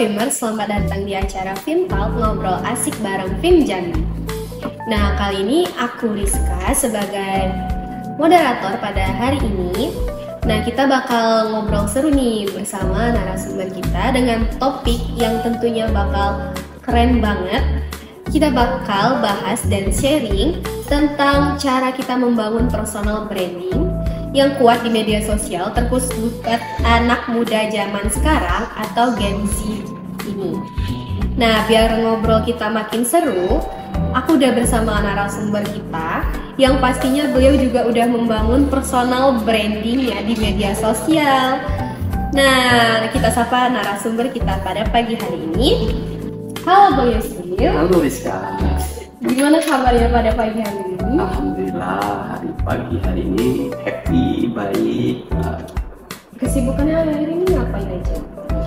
Filmers, selamat datang di acara Film Talk, ngobrol asik bareng Film Jambi. Nah, kali ini aku Rizka sebagai moderator pada hari ini. Nah, kita bakal ngobrol seru nih bersama narasumber kita dengan topik yang tentunya bakal keren banget. Kita bakal bahas dan sharing tentang cara kita membangun personal branding yang kuat di media sosial, terkhusus buat anak muda zaman sekarang atau Gen Z ini. Nah, biar ngobrol kita makin seru, aku udah bersama narasumber kita yang pastinya beliau juga udah membangun personal brandingnya di media sosial. Nah, kita sapa narasumber kita pada pagi hari ini. Halo Bang Yusril. Halo Rizka. Gimana kabarnya pada pagi hari ini? Alhamdulillah, pagi hari ini happy, baik. Kesibukannya hari ini ngapain aja?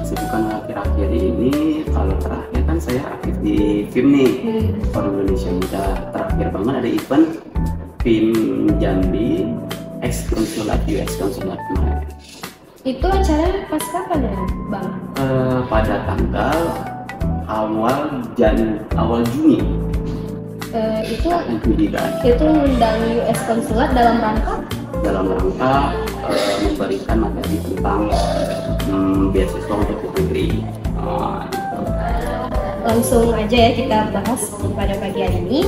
Kesibukan akhir-akhir ini, kalau terakhir kan saya aktif di film nih, Forum Indonesia Muda. Terakhir banget ada event film Jambi Ex Konsulat US Konsulat kemarin. Itu acaranya pas kapan ya, Bang? Pada tanggal awal Juni. Itu Pendidikan ngundang US Konsulat dalam rangka memberikan materi tentang beasiswa untuk luar negeri. Gitu. Langsung aja ya kita bahas pada pagi hari ini.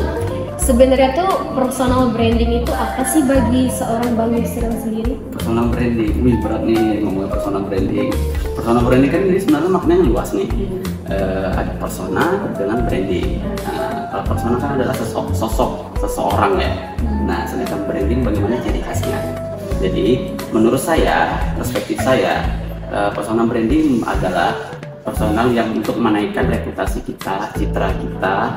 Sebenarnya tuh personal branding itu apa sih bagi seorang Bang Yusril sendiri? Personal branding, wih berat nih ngomongin personal branding. Personal branding kan ini sebenarnya maknanya luas nih. Ada persona dengan branding. Kalau persona kan adalah sosok seseorang ya. Nah, sedangkan branding bagaimana ciri khasnya. Jadi menurut saya, perspektif saya, personal branding adalah personal yang untuk menaikkan reputasi kita, citra kita,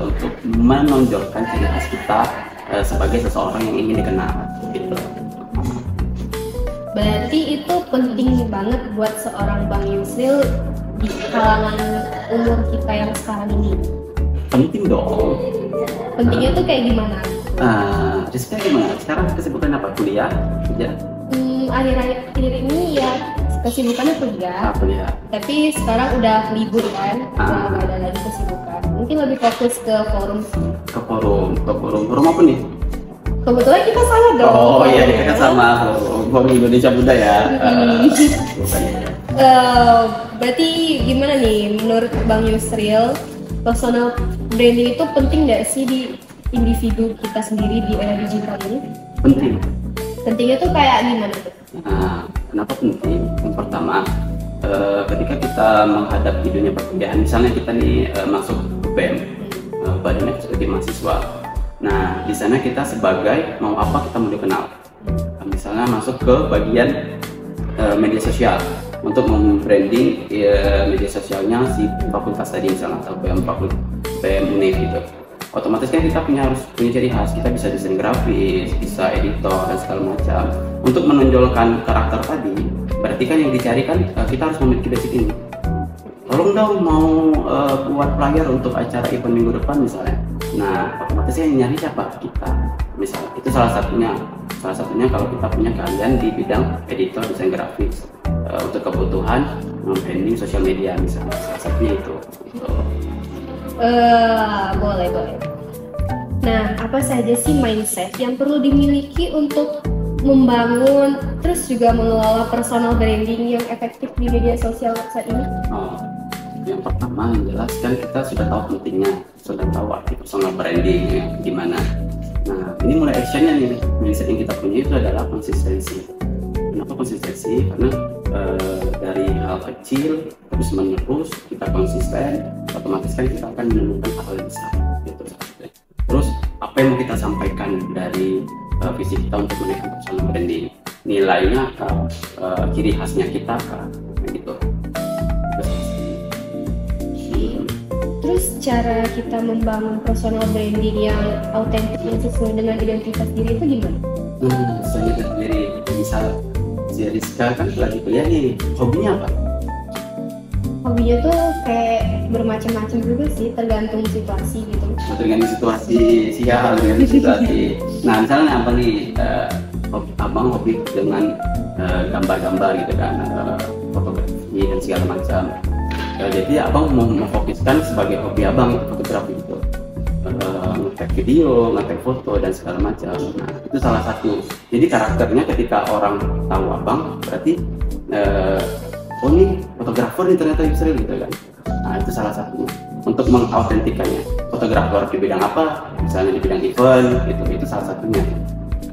untuk menonjolkan ciri khas kita sebagai seseorang yang ingin dikenal. Gitu. Berarti itu penting banget buat seorang Bang Yusril di kalangan umur kita yang sekarang ini. Penting dong. Pentingnya tuh kayak gimana? Rizka gimana? Sekarang kesibukan apa? Kuliah? Kerja? Akhir-akhir ini ya kesibukannya kuliah. Kuliah. Tapi sekarang udah libur kan, udah gak ada lagi kesibukan. Mungkin lebih fokus ke forum sih. Ke forum apa nih? Kebetulan kita sama dong. Oh iya, kita sama Forum Indonesia Muda ya. Berarti gimana nih menurut Bang Yusril, personal branding itu penting nggak sih di individu kita sendiri di era digital ini? Penting. Pentingnya tuh kayak gimana tuh? Kenapa penting? Yang pertama, ketika kita menghadapi dunia perkuliahan, misalnya kita nih masuk BEM, Badan Eksekutif Mahasiswa. Nah, di sana kita sebagai mau apa kita mau dikenal. Misalnya masuk ke bagian media sosial untuk membranding media sosialnya si fakultas tadi misalnya atau BEM Unik gitu. Otomatis kan kita harus punya ciri khas. Kita bisa desain grafis, bisa editor dan segala macam. Untuk menonjolkan karakter tadi, berarti kan yang dicari kan kita harus memiliki basic ini. Tolong dong mau buat flyer untuk acara event minggu depan misalnya. Nah, otomatis yang nyari siapa? Kita. Misalnya, itu salah satunya. Salah satunya kalau kita punya keahlian di bidang editor, desain grafis untuk kebutuhan branding sosial media misalnya. Salah satunya itu. Boleh. Nah, apa saja sih mindset yang perlu dimiliki untuk membangun terus juga mengelola personal branding yang efektif di media sosial saat ini? Yang pertama yang jelas kan kita sudah tahu pentingnya, sudah tahu arti personal branding ya, gimana. Nah, ini mulai actionnya nih. Mindset yang kita punya itu adalah konsistensi. Kenapa konsistensi? Karena dari hal kecil terus menerus kita konsisten, otomatis kan kita akan menemukan hal yang besar gitu. Terus apa yang mau kita sampaikan dari visi kita untuk menaikkan personal branding? Nilainya ciri khasnya kita gitu. Terus cara kita membangun personal branding yang autentik yang sesuai dengan identitas diri itu gimana? Sesuai dengan diri. Misal si Rizka kan lagi kuliah nih, hobinya apa? Hobinya tuh kayak bermacam-macam juga sih, tergantung situasi gitu. Tergantung situasi, tergantung situasi. Nah, misalnya apa nih, abang hobi dengan gambar-gambar gitu kan, fotografi dan segala macam. Jadi abang mau memfokuskan sebagai hobi abang itu fotografi itu, nge-tag video, nge-tag foto dan segala macam. Nah itu salah satu. Jadi karakternya ketika orang tahu abang berarti oh ini fotografer nih ternyata Yusril gitu kan. Nah itu salah satunya untuk mengautentikannya. Fotografer di bidang apa? Misalnya di bidang event, itu salah satunya.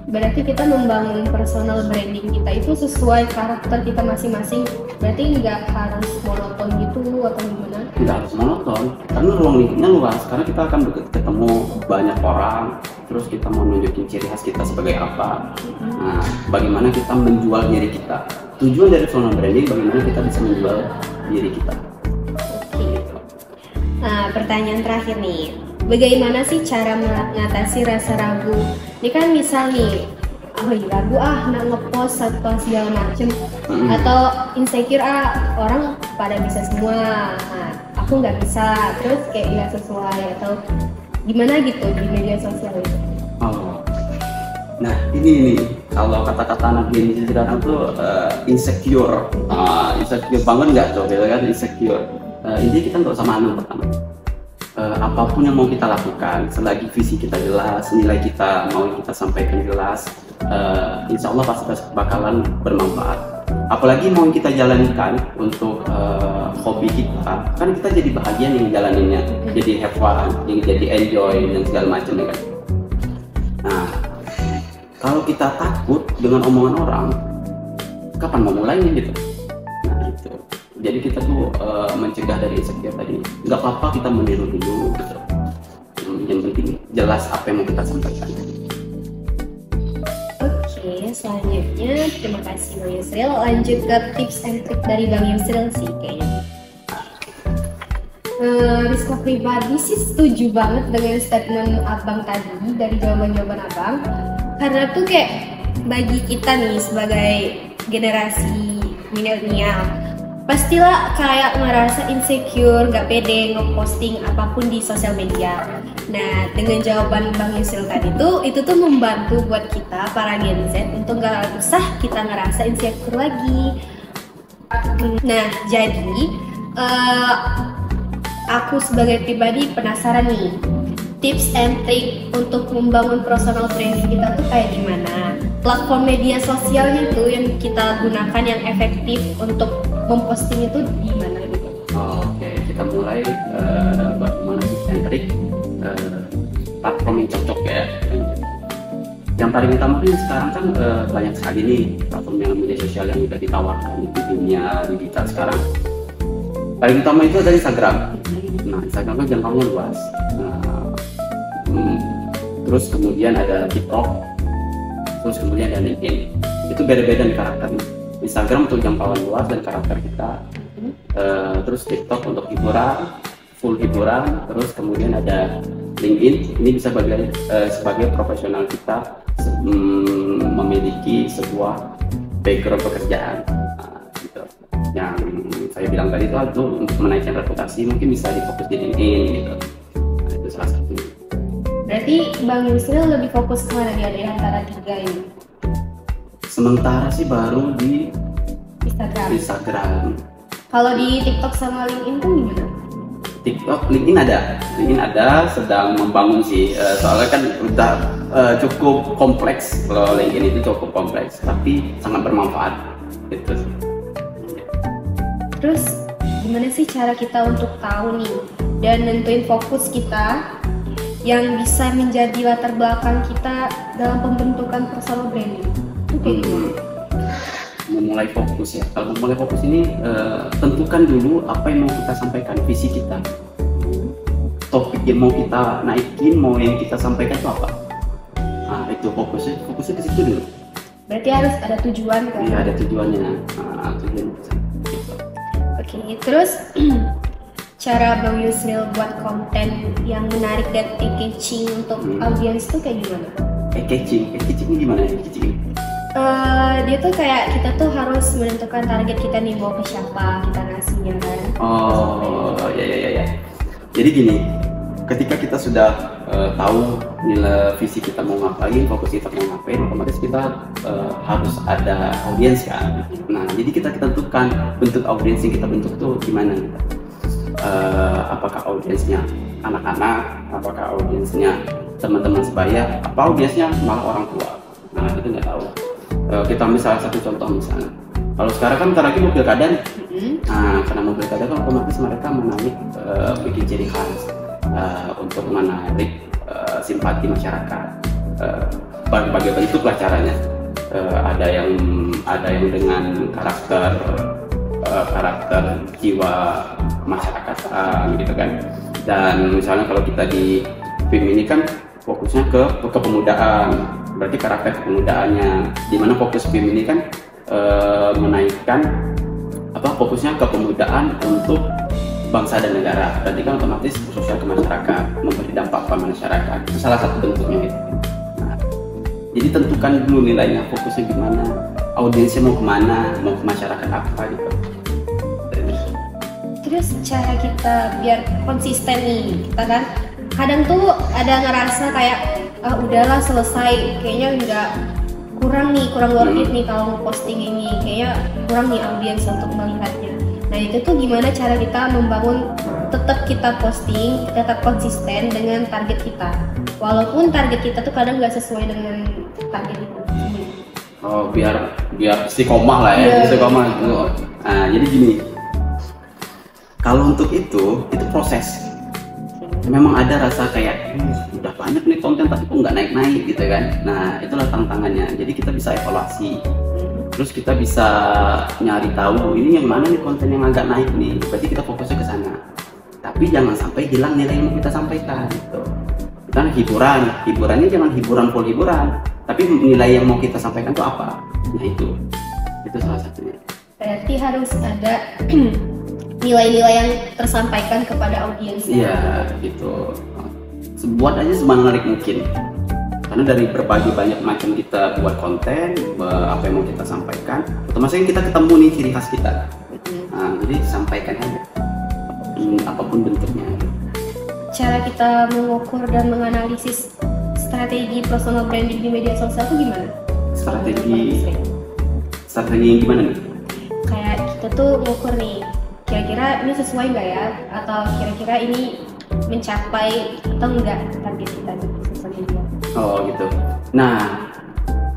Berarti kita membangun personal branding kita itu sesuai karakter kita masing-masing. Berarti nggak harus monoton gitu atau gimana? Nggak harus monoton, karena ruang lingkupnya luas. Karena kita akan ketemu banyak orang, terus kita mau nunjukin ciri khas kita sebagai apa. Nah, bagaimana kita menjual diri kita. Tujuan dari personal branding bagaimana kita bisa menjual diri kita. Oke. Nah, pertanyaan terakhir nih. Bagaimana sih cara mengatasi rasa ragu? Ini kan misal nih, ragu nak ngepost atau segala macem, atau insecure orang pada bisa semua, nah, aku nggak bisa, terus kayak nggak sesuai atau gimana gitu di media sosial itu. Oh, nah ini kalau kata-kata anak gini sekarang tuh insecure, insecure banget nggak tuh, kan insecure. Intinya kita nggak usah malu pertama. Apapun yang mau kita lakukan, selagi visi kita jelas, nilai kita mau kita sampaikan jelas, insya Allah pasti bakalan bermanfaat. Apalagi mau kita jalankan untuk hobi kita, kan kita jadi bahagia nih jalaninnya, jadi have fun, jadi enjoy dan segala macam kan. Nah, kalau kita takut dengan omongan orang, kapan mau mulainya gitu? Nah itu. Jadi kita tuh mencegah dari insecure tadi. Nggak apa-apa kita meniru dulu gitu. Yang penting jelas apa yang mau kita sampaikan. Oke, selanjutnya terima kasih Bang Yusril. Lanjut ke tips and trik dari Bang Yusril sih kayaknya. Rizka pribadi sih setuju banget dengan statement abang tadi dari jawaban-jawaban abang. Karena tuh kayak bagi kita nih sebagai generasi milenial, pastilah kayak ngerasa insecure, gak pede ngeposting apapun di sosial media. Nah, dengan jawaban Bang Yusril tadi itu tuh membantu buat kita para Gen Z untuk gak usah kita ngerasa insecure lagi. Nah, jadi aku sebagai pribadi penasaran nih, tips and trick untuk membangun personal branding kita tuh kayak gimana? Platform media sosialnya tuh yang kita gunakan yang efektif untuk memposting itu di mana gitu? Oke, kita mulai bagaimana tips and trick platform yang cocok ya. Yang paling utama kan sekarang kan banyak sekali nih platform yang media sosial yang sudah ditawarkan di dunia digital sekarang. Paling utama itu ada Instagram. Nah, Instagram kan jangkauannya luas. Terus kemudian ada TikTok, terus kemudian ada LinkedIn. Itu beda-beda nih karakternya. Instagram untuk jangkauan luas dan karakter kita, terus TikTok untuk hiburan, full hiburan, terus kemudian ada LinkedIn. Ini bisa sebagai profesional kita memiliki sebuah background pekerjaan. Gitu. Yang saya bilang tadi itu untuk menaikkan reputasi mungkin bisa difokus di LinkedIn gitu. Nah, itu salah satunya. Berarti Bang Yusril lebih fokus kemana nih dari antara tiga ini? Sementara sih baru di Instagram. Kalau di TikTok sama LinkedIn tuh gimana? TikTok, LinkedIn ada, sedang membangun sih. Soalnya kan udah cukup kompleks. Kalau LinkedIn itu cukup kompleks, tapi sangat bermanfaat. Gitu. Terus gimana sih cara kita untuk tahu nih dan nentuin fokus kita yang bisa menjadi latar belakang kita dalam pembentukan personal branding? Memulai fokus ya. Kalau memulai fokus ini tentukan dulu apa yang mau kita sampaikan, visi kita, topik yang mau kita naikin, mau yang kita sampaikan itu apa. Nah itu fokusnya ke situ dulu. Berarti harus ada tujuan kan? Iya, ada tujuannya. Tujuannya. Oke, terus cara Bang Yusril buat konten yang menarik dan engaging untuk audiens tuh kayak gimana? Engaging ini gimana ya? Dia tuh kayak kita tuh harus menentukan target kita nih mau ke siapa kita ngasihnya kan. Ya. Jadi gini, ketika kita sudah tahu nilai visi kita mau ngapain, fokus kita mau ngapain, otomatis kita harus ada audiens kan. Nah, jadi kita tentukan bentuk audiens yang kita bentuk tuh gimana gitu. apakah audiensnya anak-anak, apakah audiensnya teman-teman sebaya, apa audiensnya malah orang tua. Nah itu nggak tahu. Kita ambil salah satu contoh misalnya, kalau sekarang kan bentar lagi mau pilkada nih. Nah karena mau pilkada kan otomatis mereka menarik bikin ciri khas untuk menarik simpati masyarakat. Berbagai bentuk lah caranya. Ada yang dengan karakter jiwa masyarakatan gitu kan. Dan misalnya kalau kita di film ini kan fokusnya ke kepemudaan, berarti karakter kepemudaannya, dimana fokus film ini kan menaikkan fokusnya kepemudaan untuk bangsa dan negara, berarti kan otomatis sosial ke masyarakat, memberi dampak pada masyarakat, itu salah satu bentuknya gitu. Nah, jadi tentukan dulu nilainya, fokusnya gimana, audiensnya mau kemana, mau ke masyarakat apa gitu. Terus cara kita biar konsisten nih, kita kan kadang tuh ada ngerasa kayak udahlah selesai, kayaknya kurang worth it nih kalau mau posting ini, kayaknya kurang nih audiens untuk melihatnya. Nah itu tuh gimana cara kita membangun tetap kita posting, tetap konsisten dengan target kita, walaupun target kita tuh kadang nggak sesuai dengan target itu. Oh biar istiqomah lah ya, istiqomah itu. Nah jadi gini, kalau untuk itu proses. Memang ada rasa kayak udah banyak nih konten tapi kok nggak naik-naik gitu kan. Nah itulah tantangannya. Jadi kita bisa evaluasi, terus kita bisa nyari tahu ini yang mana nih konten yang agak naik nih. Berarti kita fokusnya ke sana. Tapi jangan sampai hilang nilai yang mau kita sampaikan gitu. Kita hiburannya jangan hiburan full hiburan, tapi nilai yang mau kita sampaikan tuh apa? Nah itu salah satunya. Berarti harus ada nilai-nilai yang tersampaikan kepada audiens. Iya, gitu. Buat aja semenarik mungkin. Karena dari berbagai banyak macam kita buat konten, apa yang mau kita sampaikan, otomatis kita ketemu nih ciri khas kita. Nah, jadi sampaikan aja, apapun bentuknya. Cara kita mengukur dan menganalisis strategi personal branding di media sosial itu gimana? Strategi yang gimana nih? Kayak kita tuh mengukur nih, kira-kira ini sesuai nggak ya, atau kira-kira ini mencapai atau enggak target kita di sosial media. Oh gitu. Nah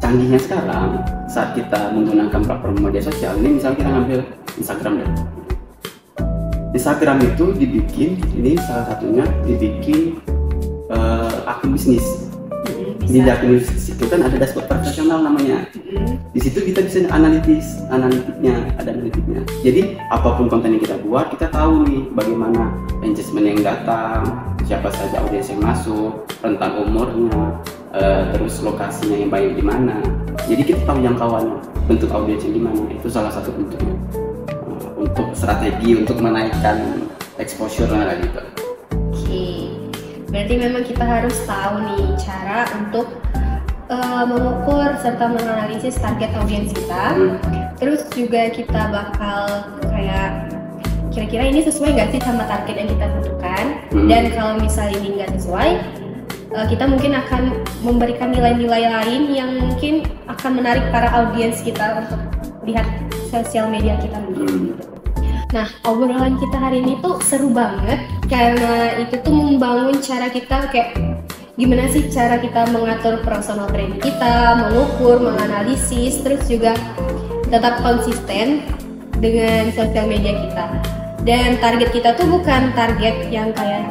canggihnya sekarang saat kita menggunakan platform media sosial ini, misalnya kita ngambil Instagram deh. Instagram itu dibikin, ini salah satunya dibikin akun bisnis. Di akun bisnis itu kan ada dashboard profesional namanya. Di situ kita bisa analitiknya. Jadi apapun konten yang kita buat, kita tahu nih bagaimana engagement yang datang, siapa saja audiens yang masuk, rentang umurnya, terus lokasinya yang baik di mana. Jadi kita tahu jangkauannya, bentuk audiens yang di mana. Itu salah satu bentuknya untuk strategi untuk menaikkan exposure-nya gitu. Oke, berarti memang kita harus tahu nih cara untuk mengukur serta menganalisis target audiens kita. Terus juga kita bakal kayak kira-kira ini sesuai nggak sih sama target yang kita butuhkan. Dan kalau misalnya ini nggak sesuai, kita mungkin akan memberikan nilai-nilai lain yang mungkin akan menarik para audiens kita untuk lihat sosial media kita gitu. Nah, obrolan kita hari ini tuh seru banget karena itu tuh membangun cara kita kayak gimana sih cara kita mengatur personal branding kita, mengukur, menganalisis, terus juga tetap konsisten dengan sosial media kita. Dan target kita tuh bukan target yang kayak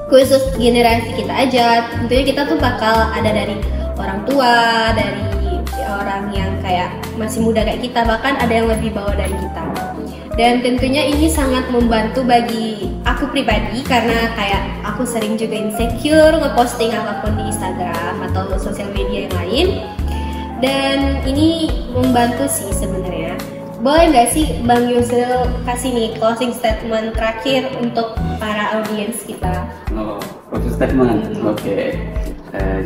khusus generasi kita aja. Tentunya kita tuh bakal ada dari orang tua, dari orang yang kayak masih muda kayak kita, bahkan ada yang lebih bawah dari kita. Dan tentunya ini sangat membantu bagi aku pribadi karena kayak aku sering juga insecure ngeposting apapun di Instagram atau sosial media yang lain. Dan ini membantu sih sebenarnya. Boleh nggak sih Bang Yusril kasih nih closing statement terakhir untuk para audiens kita? Oh, closing statement, oke.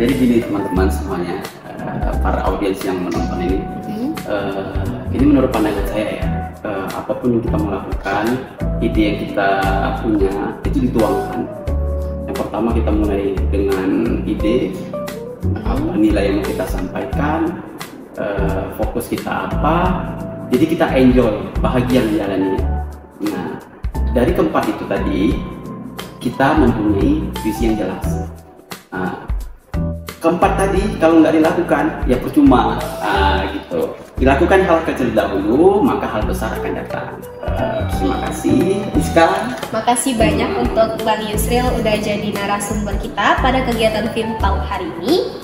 Jadi gini teman-teman semuanya, para audiens yang menonton ini, ini menurut pandangan saya ya. Apapun yang kita melakukan, ide yang kita punya itu dituangkan. Yang pertama kita mulai dengan ide, apa nilai yang mau kita sampaikan, fokus kita apa, jadi kita enjoy, bahagia menjalaninya. Nah, dari keempat itu tadi kita mempunyai visi yang jelas. Nah, keempat tadi kalau nggak dilakukan ya percuma, gitu. Dilakukan hal kecil dahulu, maka hal besar akan datang. Terima kasih, Rizka. Makasih banyak untuk Bang Yusril udah jadi narasumber kita pada kegiatan Film Talk hari ini.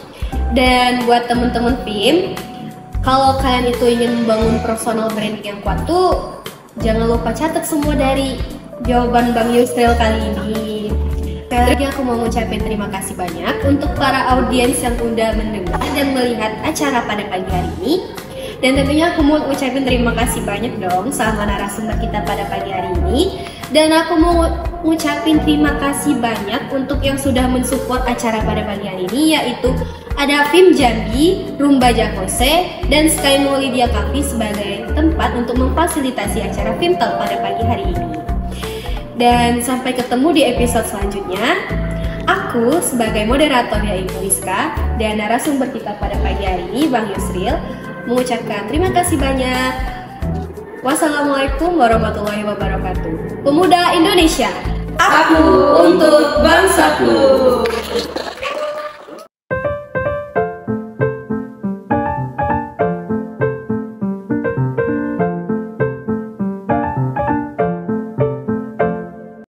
Dan buat temen-temen Film, kalau kalian itu ingin membangun personal branding yang kuat tuh, jangan lupa catat semua dari jawaban Bang Yusril kali ini. Sekali lagi aku mau ngucapin terima kasih banyak untuk para audiens yang udah mendengar dan melihat acara pada pagi hari ini. Dan tentunya aku mau ngucapin terima kasih banyak dong sama narasumber kita pada pagi hari ini. Dan aku mau ngucapin terima kasih banyak untuk yang sudah mensupport acara pada pagi hari ini, yaitu ada Film Jambi, Rumba Jakose, dan Sky Lydia Cafe sebagai tempat untuk memfasilitasi acara Film Talk pada pagi hari ini. Dan sampai ketemu di episode selanjutnya. Aku sebagai moderator yaitu Rizka dan narasumber kita pada pagi hari ini Bang Yusril mengucapkan terima kasih banyak. Wassalamualaikum warahmatullahi wabarakatuh. Pemuda Indonesia, aku untuk bangsaku.